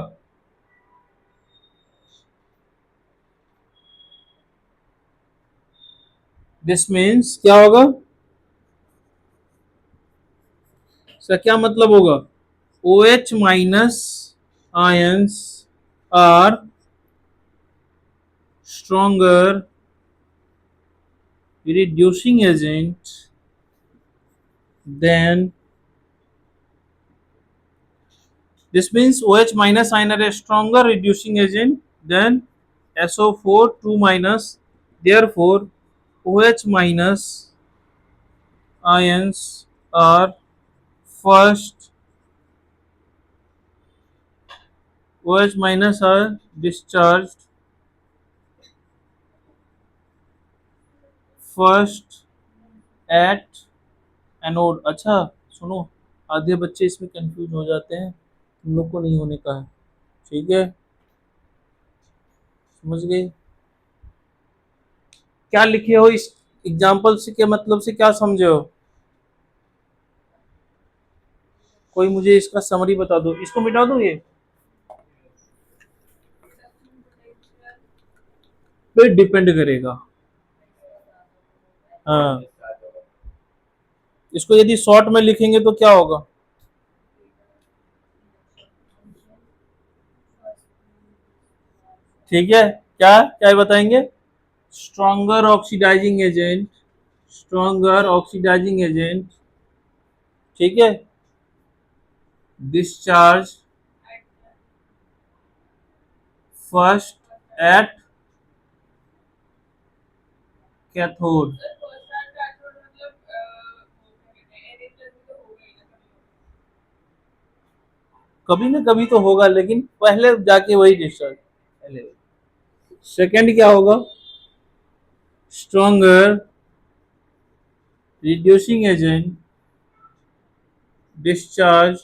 दिस मीन्स क्या होगा, इसका क्या मतलब होगा, OH माइनस ions are stronger reducing agent than, this means OH minus ion are a stronger reducing agent than SO4 2 minus, therefore OH minus ions are first, OH minus are discharged first at anode. अच्छा सुनो, आधे बच्चे इसमें कंफ्यूज हो जाते हैं, तुम लोग को नहीं होने का है, ठीक है, समझ गए। क्या लिखे हो इस एग्जाम्पल से, के मतलब से क्या समझे हो, कोई मुझे इसका समरी बता दो, इसको मिटा दो, ये पे डिपेंड करेगा। हाँ, इसको यदि शॉर्ट में लिखेंगे तो क्या होगा, ठीक है, क्या क्या बताएंगे, stronger oxidizing agent, stronger oxidizing agent, ठीक है, डिस्चार्ज फर्स्ट एट कैथोड। कभी ना कभी तो होगा, लेकिन पहले जाके वही डिस्चार्ज पहले। सेकंड क्या होगा, stronger reducing agent discharge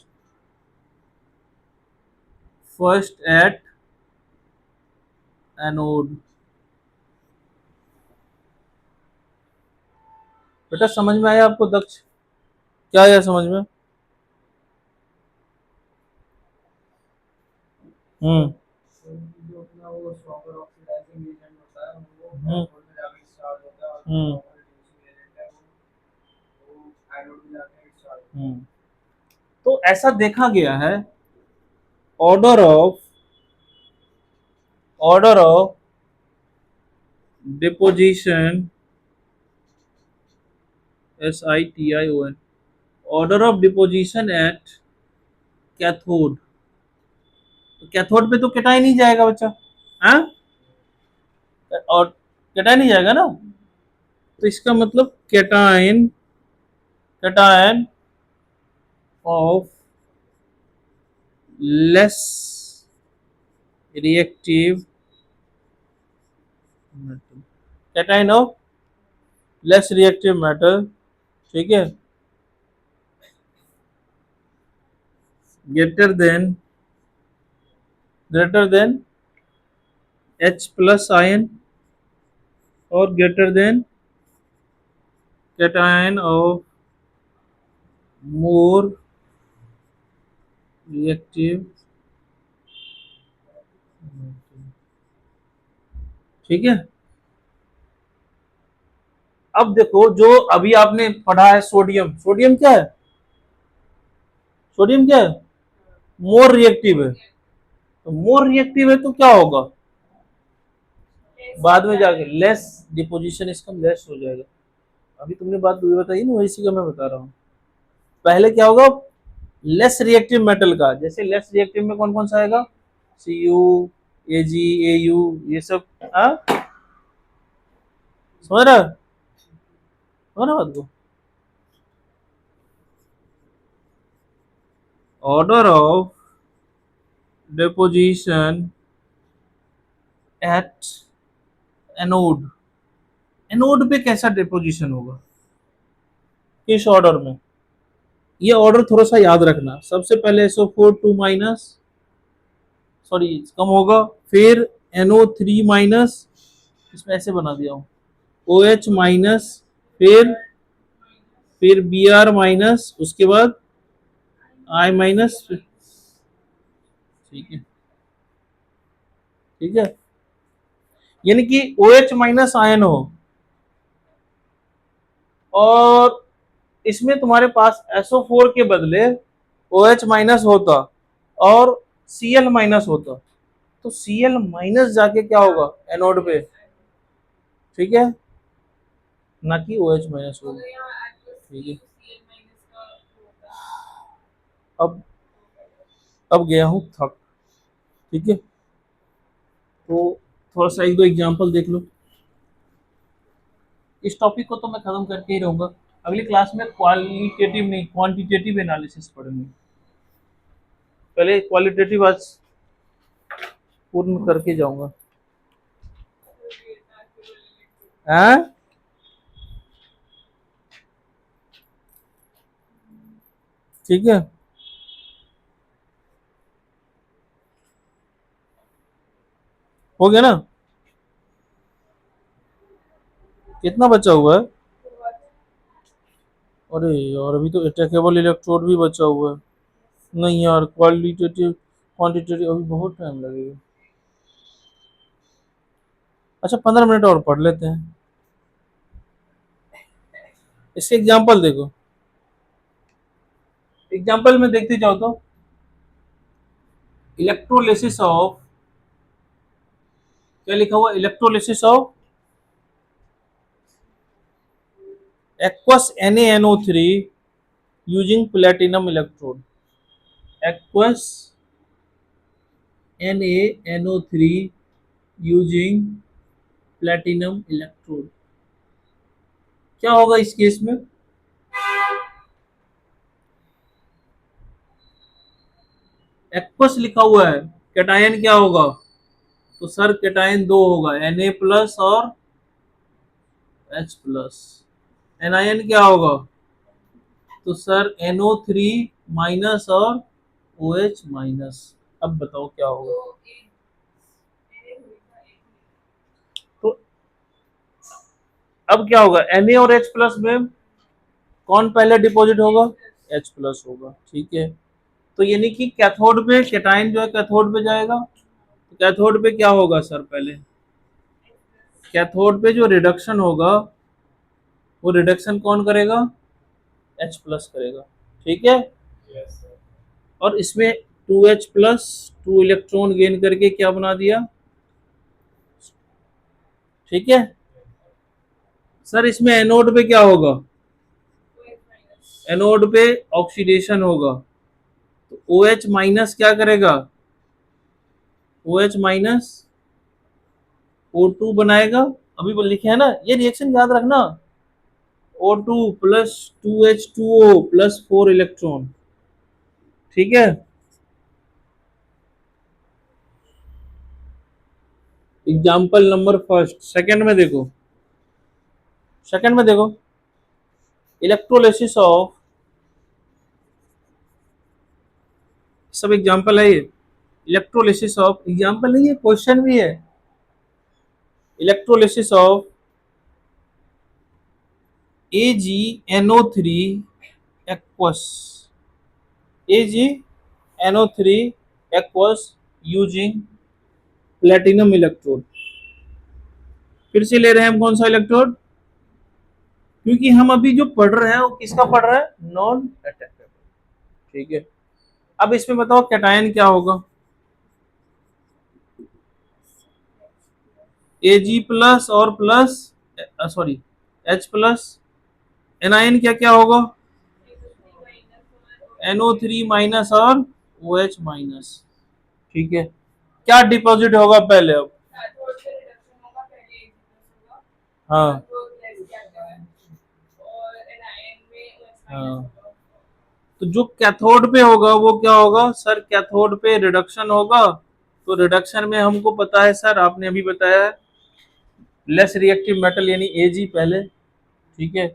first at anode. बेटा समझ में आया आपको दक्ष, क्या आया समझ में, हम्म जो अपना वो स्ट्रॉन्गर ऑक्सीडाइजिंग एजेंट होता है वो कैथोड में जाके डिस्चार्ज होता है, और स्ट्रॉन्गर रिड्यूसिंग एजेंट है वो एनोड में जाके डिस्चार्ज होता है। तो ऐसा देखा गया है, order of, order of deposition, SITION, order of deposition at cathode, तो कैथोड पे तो कैटायन ही जाएगा बच्चा, हाँ, और कैटायन ही जाएगा ना। तो इसका मतलब cation, cation of less reactive metal, cation of less reactive metal, ठीक है, greater than, greater than H plus ion और greater than cation of more reactive, ठीक है। अब देखो जो अभी आपने पढ़ा है सोडियम, सोडियम क्या है, सोडियम क्या है, मोर रिएक्टिव है। तो मोर रिएक्टिव है तो क्या होगा, बाद में जाके लेस डिपोजिशन इसका लेस हो जाएगा। अभी तुमने बात बताई ना, इसी का मैं बता रहा हूँ। पहले क्या होगा, लेस रिएक्टिव मेटल का, जैसे लेस रिएक्टिव में कौन कौन सा आएगा, Cu, Ag, Au, ये सब, हाँ, समझ रहा, समझ रहा बात को। Order of deposition at anode, anode पे कैसा डिपोजिशन होगा, किस ऑर्डर में, ये ऑर्डर थोड़ा सा याद रखना। सबसे पहले SO4 2 माइनस, सॉरी कम होगा, फिर NO3 माइनस, इसमें ऐसे बना दिया हूँ, OH माइनस, फिर Br माइनस, उसके बाद I माइनस, ठीक है, ठीक है, यानी कि OH माइनस आयन हो, और इसमें तुम्हारे पास SO4 के बदले OH माइनस होता और Cl माइनस होता, तो Cl माइनस जाके क्या होगा एनोड पे, ठीक है, ना कि OH माइनस होगा, ठीक है। अब अब गया हूँ थक, ठीक है, तो थोड़ा सा एक दो एग्जांपल देख लो। इस टॉपिक को तो मैं खत्म करके ही रहूंगा, अगली क्लास में क्वालिटेटिव नहीं क्वांटिटेटिव एनालिसिस पढ़ेंगे, पहले क्वालिटेटिव आज पूर्ण करके जाऊंगा, हाँ, ठीक है। हो गया ना, कितना बचा हुआ है, अरे यार अभी तो अटैकेबल इलेक्ट्रोड भी बचा हुआ है, नहीं यार क्वालिटेटिव क्वांटिटेटिव अभी बहुत टाइम लगेगा। अच्छा 15 मिनट और पढ़ लेते हैं, इसके एग्जाम्पल देखो, एग्जाम्पल में देखते जाओ तो इलेक्ट्रोलिसिस ऑफ, क्या लिखा हुआ, electrolysis of aqueous NaNO3 using platinum electrode, aqueous NaNO3 using platinum electrode, क्या होगा इस केस में, एक्वस लिखा हुआ है, कैटायन क्या होगा, तो सर कैटायन दो होगा, Na प्लस और H प्लस, एनायन क्या होगा, तो सर NO3 माइनस और OH माइनस। अब बताओ क्या होगा, तो अब क्या होगा, Na और H प्लस में कौन पहले डिपॉजिट होगा, H प्लस होगा, ठीक है। तो यानी कि कैथोड पे कैटायन जो है कैथोड पे जाएगा, तो कैथोड पे क्या होगा सर, पहले कैथोड पे जो रिडक्शन होगा वो रिडक्शन कौन करेगा, H प्लस करेगा, ठीक है। और इसमें 2H प्लस 2 इलेक्ट्रॉन गेन करके क्या बना दिया, ठीक है। सर इसमें एनोड पे क्या होगा, एनोड पे ऑक्सीडेशन होगा, तो OH माइनस क्या करेगा, OH माइनस O2 बनाएगा, अभी वो लिखे है ना, ये रिएक्शन याद रखना, O2 plus 2H2O plus 4 electron, ठीक है। एग्जाम्पल नंबर फर्स्ट, सेकंड में देखो, सेकंड में देखो, इलेक्ट्रोलिसिस ऑफ, सब एग्जाम्पल है ये, इलेक्ट्रोलिसिस ऑफ, एग्जाम्पल नहीं है, क्वेश्चन भी है, electrolysis of AgNO3 aqueous, AgNO3 aqueous using platinum electrode. फिर से ले रहे हैं हम कौन सा इलेक्ट्रोड, क्योंकि हम अभी जो पढ़ रहे हैं वो किसका पढ़ रहे हैं, नॉन अटैकेबल, ठीक है। अब इसमें बताओ कैटायन क्या होगा, Ag प्लस और plus, sorry H plus, anion क्या क्या होगा, NO3 माइनस और OH माइनस, ठीक है। क्या डिपॉजिट होगा पहले, अब हाँ हाँ, तो जो कैथोड पे होगा वो क्या होगा सर, कैथोड पे रिडक्शन होगा, तो रिडक्शन में हमको पता है सर, आपने अभी बताया है, लेस रिएक्टिव मेटल यानी Ag पहले, ठीक है।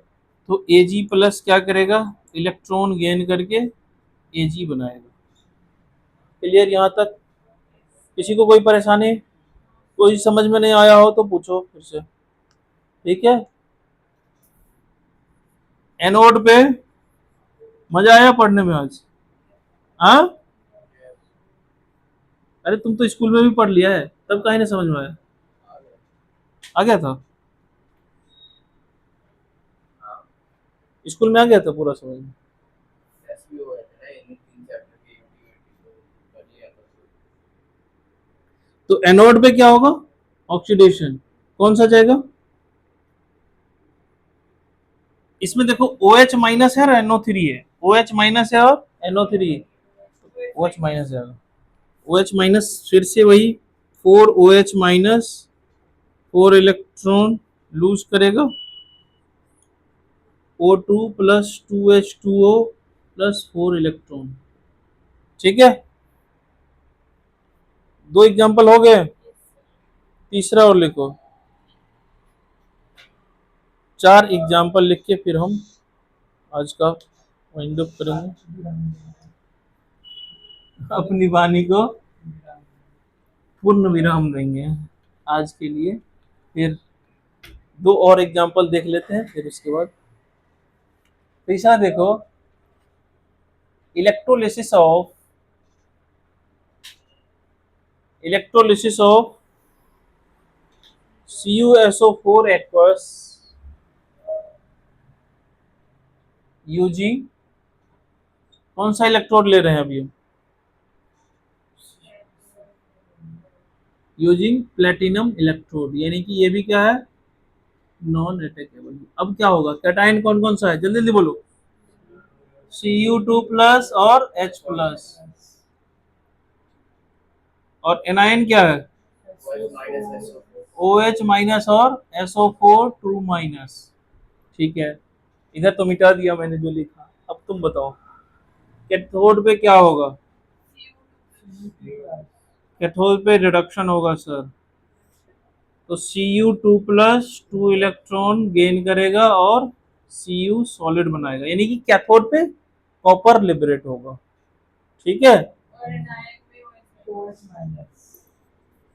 तो Ag प्लस क्या करेगा, इलेक्ट्रॉन गेन करके Ag बनाएगा। क्लियर यहाँ तक, किसी को कोई परेशानी, कोई समझ में नहीं आया हो तो पूछो फिर से, ठीक है। एनोड पे मजा आया पढ़ने में आज, हाँ, अरे तुम तो स्कूल में भी पढ़ लिया है, तब कहीं नहीं समझ में आया, आ गया था, स्कूल में आ गया था पूरा समझ में। तो एनोड पे क्या होगा, ऑक्सीडेशन, कौन सा जाएगा, इसमें देखो OH माइनस है और NO3 है, OH माइनस है और NO3, OH माइनस है, OH माइनस फिर से वही 4OH माइनस, 4 इलेक्ट्रॉन लूज करेगा, O2 plus 2H2O plus 4 electron, ठीक है। दो एग्जांपल हो गए, तीसरा और लिखो, चार एग्जांपल लिख के फिर हम आज का वाइंड अप करेंगे, अपनी वाणी को पूर्ण विराम देंगे आज के लिए। फिर दो और एग्जांपल देख लेते हैं, फिर उसके बाद तीसरा देखो, electrolysis of, electrolysis of CuSO4 aqueous using, कौन सा इलेक्ट्रोड ले रहे हैं अभी हम, यूजिंग प्लेटिनम इलेक्ट्रोड, यानी कि ये भी क्या है, नॉन अटैकेबल। अब क्या होगा, कैटायन कौन कौन सा है, जल्दी जल्दी बोलो, Cu2 प्लस और H प्लस, और एनायन क्या है, OH माइनस और SO4 2 माइनस, ठीक है। इधर तो मिटा दिया मैंने जो लिखा, अब तुम बताओ कैथोड पे क्या होगा, कैथोड पे रिडक्शन होगा सर, तो Cu2 प्लस 2 इलेक्ट्रॉन गेन करेगा और Cu सॉलिड बनाएगा, यानी कि कैथोड पे कॉपर लिबरेट होगा, ठीक है।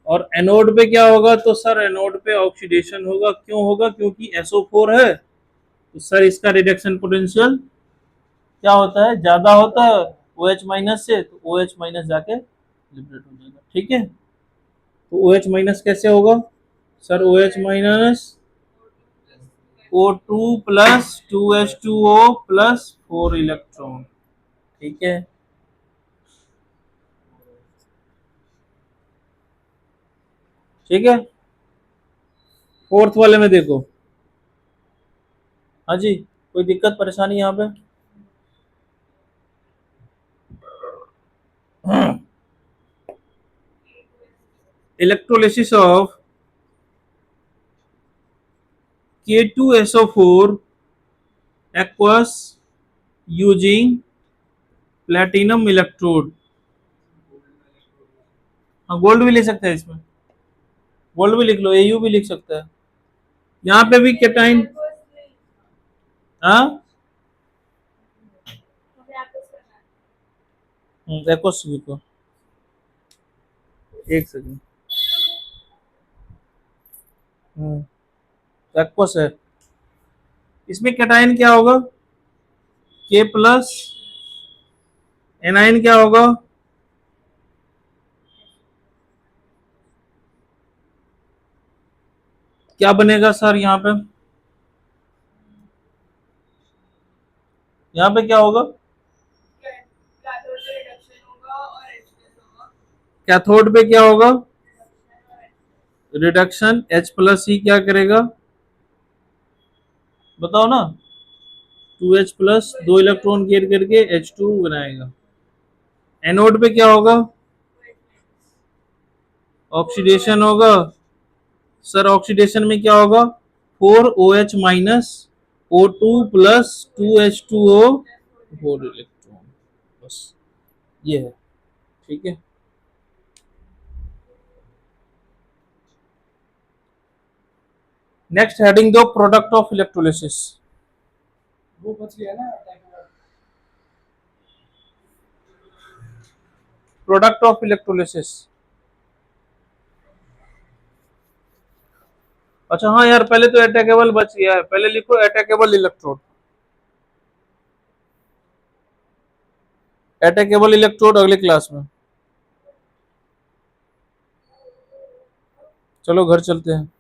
और एनोड पे क्या होगा, तो सर एनोड पे ऑक्सीडेशन होगा, क्यों होगा, क्योंकि SO4 है, तो सर इसका रिडक्शन पोटेंशियल क्या होता है, ज्यादा होता है OH माइनस से, तो OH माइनस जाके लिबरेट हो जाएगा, ठीक है। तो OH माइनस कैसे होगा sir, OH minus O2 plus 2H2O plus 4 electron, ठीक है। ठीक है, फोर्थ वाले में देखो, हाँ जी, कोई दिक्कत परेशानी यहाँ पे, electrolysis of K2SO4 aqueous using platinum electrode. हाँ गोल्ड भी ले सकते हैं, इसमें गोल्ड भी लिख लो, AU भी लिख सकता है। यहाँ पे भी कैटाइन, हाँ एक्वस लिखो, एक सेकंड। एक्वस है, इसमें कैटाइन क्या होगा, K प्लस, एनाइन क्या होगा, क्या बनेगा सर यहाँ पे क्या होगा, कैथोड पे क्या होगा, रिडक्शन, H प्लस ही क्या करेगा, बताओ ना, 2H प्लस, 2 इलेक्ट्रॉन गेट करके H2 बनाएगा। एनोड पे क्या होगा, ऑक्सीडेशन होगा। सर ऑक्सीडेशन में क्या होगा, 4OH minus O2 plus 2H2O 4 electron, बस ये है, ठीक है। नेक्स्ट हेडिंग दो, प्रोडक्ट ऑफ इलेक्ट्रोलिसिस। वो बच गया ना, प्रोडक्ट ऑफ इलेक्ट्रोलिसिस। अच्छा हाँ यार, पहले तो अटैकेबल बच गया है, पहले लिखो अटैकेबल इलेक्ट्रोड। अटैकेबल इलेक्ट्रोड अगले क्लास में। चलो घर चलते हैं।